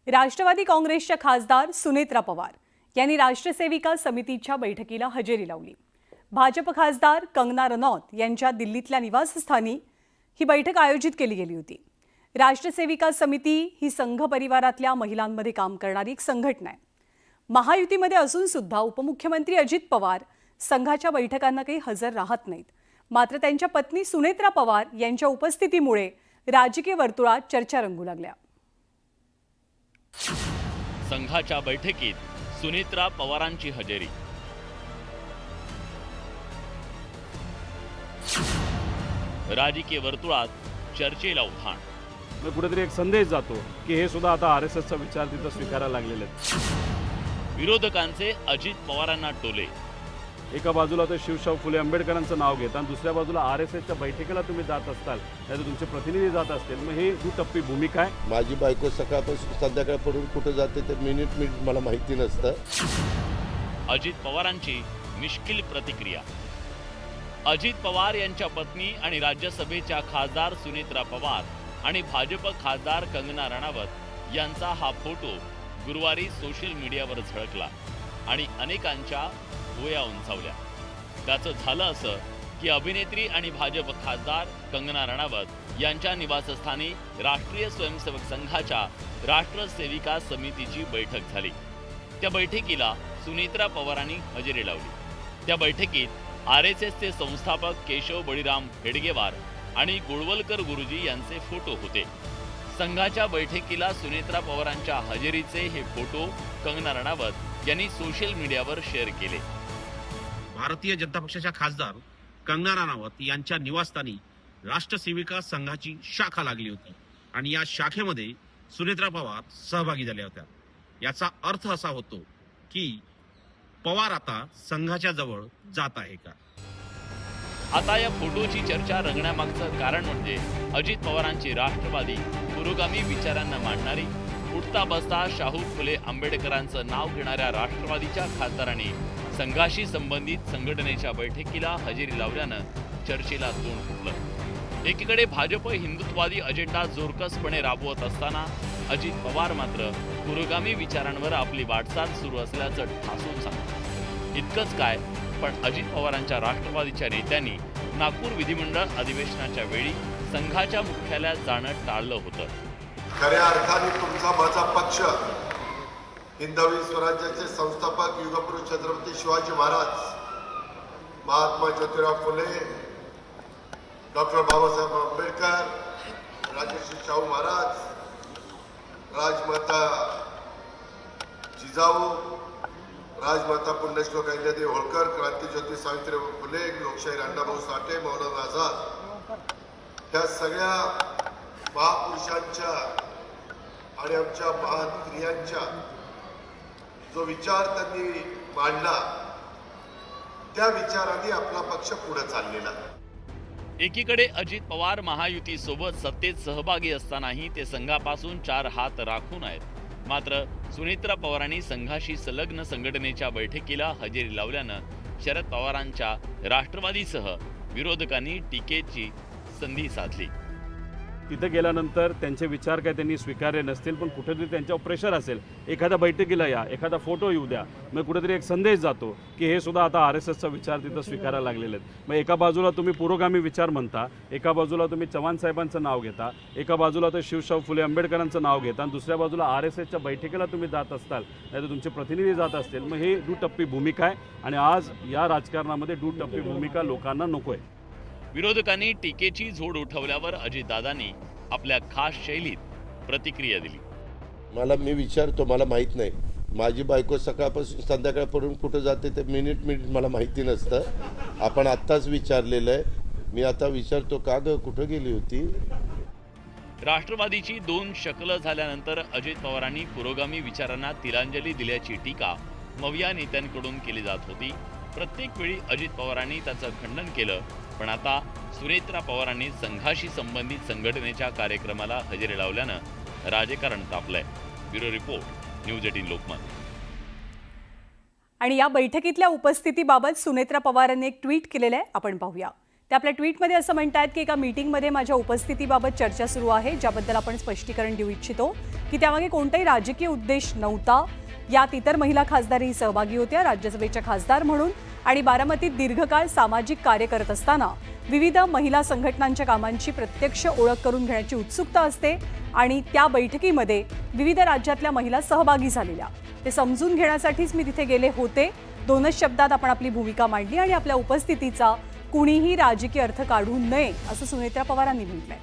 राष्ट्रवादी काँग्रेसच्या खासदार सुनेत्रा पवार यांनी राष्ट्रसेविका समितीच्या बैठकीला हजेरी लावली। भाजप खासदार कंगना रनौत यांच्या दिल्लीतल्या निवासस्थानी ही बैठक आयोजित केली गेली होती। राष्ट्रसेविका समिती ही संघ परिवारातल्या महिलांमध्ये काम करणारी एक संघटना आहे। महायुतीमध्ये असून सुद्धा उपमुख्यमंत्री अजित पवार संघाच्या बैठकांना काही हजर राहत नाहीत। मात्र त्यांच्या पत्नी सुनेत्रा पवार यांच्या उपस्थितीमुळे राजकीय वर्तुळात चर्चा रंगू लागल्या। संघाच्या बैठकीत सुनेत्रा पवारांची हजेरी। राजकीय वर्तुळात चर्चेला उधाण। कुठेतरी एक संदेश जातो की हे सुद्धा आता आरएसएसचा विचार तिथं स्वीकारायला लागलेले आहेत। विरोधकांचे अजित पवारांना टोले। एका बाजूला तर शिवशाहू फुले आंबेडकरांचं नाव घेत आणि दुसऱ्या बाजूला आरएसएसच्या बैठकीला तुम्ही जात असताल, नाही तर तुमचे प्रतिनिधी जात असतील, मग ही दुटप्पी भूमिका आहे। माझी बायको सकाळपासून संध्याकाळपर्यंत कुठे जाते ते मिनिट मला माहिती नसतं। अजित पवारांची मिश्किल प्रतिक्रिया। अजित पवार यांच्या पत्नी आणि राज्यसभेच्या खासदार सुनेत्रा पवार आणि भाजप खासदार कंगना रनौत यांचा हा फोटो गुरुवारी सोशल मीडियावर झळकला आणि अनेकांच्या भुवया उंचावल्या। त्याचं झालं असं की अभिनेत्री आणि भाजप खासदार कंगना रनौत यांच्या निवासस्थानी राष्ट्रीय स्वयंसेवक संघाच्या राष्ट्रसेविका समितीची बैठक झाली। त्या बैठकीला सुनेत्रा पवारांनी हजेरी लावली। त्या बैठकीत आरएसएसचे संस्थापक केशव बळीराम हेडगेवार आणि गोळवलकर गुरुजी यांचे फोटो होते। संघाच्या बैठकीला सुनेत्रा पवारांच्या हजेरीचे हे फोटो कंगना रनौत यांनी सोशल मीडियावर शेअर केले। भारतीय जनता पक्षाच्या खासदार कंगना रनौत यांच्या निवासस्थानी राष्ट्रसेविका संघाची शाखा लागली होती आणि या शाखेमध्ये सुनेत्रा पवार सहभागी झाल्या होत्या। याचा अर्थ असा होतो की पवार आता संघाच्या जवळ जात आहे का? आता या फोटोची चर्चा रंगण्यामागचं कारण म्हणजे अजित पवारांची राष्ट्रवादी पुरोगामी विचारांना मांडणारी, उठता बसता शाहू फुले आंबेडकरांचं नाव घेणाऱ्या राष्ट्रवादीच्या खासदारांनी संघाशी संबंधित संघटनेच्या बैठकीला हजेरी लावल्यानं चर्चेला तोंड फुटलं। एकीकडे भाजप हिंदुत्ववादी अजेंडा जोरकसपणे राबवत असताना अजित पवार मात्र पुरोगामी विचारांवर आपली वाटचाल सुरू असल्याचं ठासून सांगतात। इतकंच काय, पण अजित पवारांच्या राष्ट्रवादीच्या नेत्यांनी नागपूर विधिमंडळ अधिवेशनाच्या वेळी संघाच्या मुख्यालयात जाणं टाळलं होतं। खऱ्या अर्थाने तुमचा माझा पक्ष हिंदवी स्वराज्याचे संस्थापक युगपुरुष छत्रपती शिवाजी महाराज, महात्मा ज्योतिराव फुले, डॉक्टर बाबासाहेब आंबेडकर, राजर्षी शाहू महाराज, राजमाता जिजाऊ, राजमाता पुण्यश्लोक अहिल्यादेवी होळकर, क्रांतीज्योती सावित्रीबाई फुले, लोकशाहीर अण्णाभाऊ साठे, मौलाना आझाद, ह्या सगळ्या महापुरुषांच्या आणि आमच्या महान स्त्रियांच्या जो विचार त्यांनी मांडला त्या विचाराने आपला पक्ष पुढे चाललेला आहे। एकीकडे अजित पवार महायुती सोबत सत्तेत सहभागी असतानाही ते संघापासून 4 हात राखून आहेत। मात्र सुनेत्रा पवारांनी संघाशी संलग्न संघटनेच्या बैठकीला हजेरी लावल्यानं शरद पवारांच्या राष्ट्रवादीसह विरोधकांनी टीकेची संधी साधली। तिथे गेल्यानंतर त्यांचे विचार काय त्यांनी स्वीकारले नसतील, पण कुठेतरी त्यांच्यावर प्रेशर असेल, एखाद्या बैठकीला या, एखादा फोटो येऊ द्या, मग कुठेतरी एक संदेश जातो की हे सुद्धा आता आरएसएसचा विचार तिथं स्वीकारायला लागलेले आहेत। मग एका बाजूला तुम्ही पुरोगामी विचार म्हणता, एका बाजूला तुम्ही चव्हाण साहेबांचं नाव घेता, एका बाजूला तर शिवशाहू फुले आंबेडकरांचं नाव घेता आणि दुसऱ्या बाजूला आरएसएसच्या बैठकीला तुम्ही जात असताल, नाही तर तुमचे प्रतिनिधी जात असतील, मग ही दुटप्पी भूमिका आहे आणि आज या राजकारणामध्ये दुटप्पी भूमिका लोकांना नको आहे। विरोधकांनी टीकेची झोड उठवल्यावर अजितदादांनी आपल्या खास शैलीत प्रतिक्रिया दिली। मी विचारतो, मला माहित नाही, माझी बायको सकाळपासून संध्याकाळपर्यंत कुठे जाते ते मिनिट मला माहिती नसतं। आपण आत्ताच विचारलेलं आहे, मी आता विचारतो का ग कुठे गेली होती? राष्ट्रवादीची 2 शकलं झाल्यानंतर अजित पवारांनी पुरोगामी विचारांना तिलांजली दिल्याची टीका मविया नेत्यांकडून केली जात होती। प्रत्येक वेळी अजित पवारांनी त्याचं खंडन केलं, पण आता सुनेत्रा पवारांनी संघाशी संबंधित संघटनेच्या कार्यक्रमाला हजेरी लावल्यानं राजकारण तापलंय। Bureau report, news 18 Lokmat. आणि या बैठकीतल्या उपस्थितीबाबत सुनेत्रा पवारांनी एक ट्विट केलेलं आहे, आपण पाहूया। ते आपल्या ट्विटमध्ये असं म्हणतात की एका मीटिंगमध्ये माझ्या उपस्थितीबाबत चर्चा सुरू आहे, ज्याबद्दल आपण स्पष्टीकरण देऊ इच्छितो की त्यामागे कोणताही राजकीय उद्देश नव्हता. यात इतर महिला खासदारही सहभागी होत्या. राज्यसभेच्या खासदार म्हणून आणि बारामतीत दीर्घकाळ सामाजिक कार्य करत असताना विविध महिला संघटनांच्या कामांची प्रत्यक्ष ओळख करून घेण्याची उत्सुकता असते आणि त्या बैठकीमध्ये विविध राज्यातल्या महिला सहभागी झालेल्या. ते समजून घेण्यासाठीच मी तिथे गेले होते. 2च शब्दात आपण आपली भूमिका मांडली आणि आपल्या उपस्थितीचा कुणीही राजकीय अर्थ काढू नये असं सुनेत्रा पवारांनी म्हटलंय.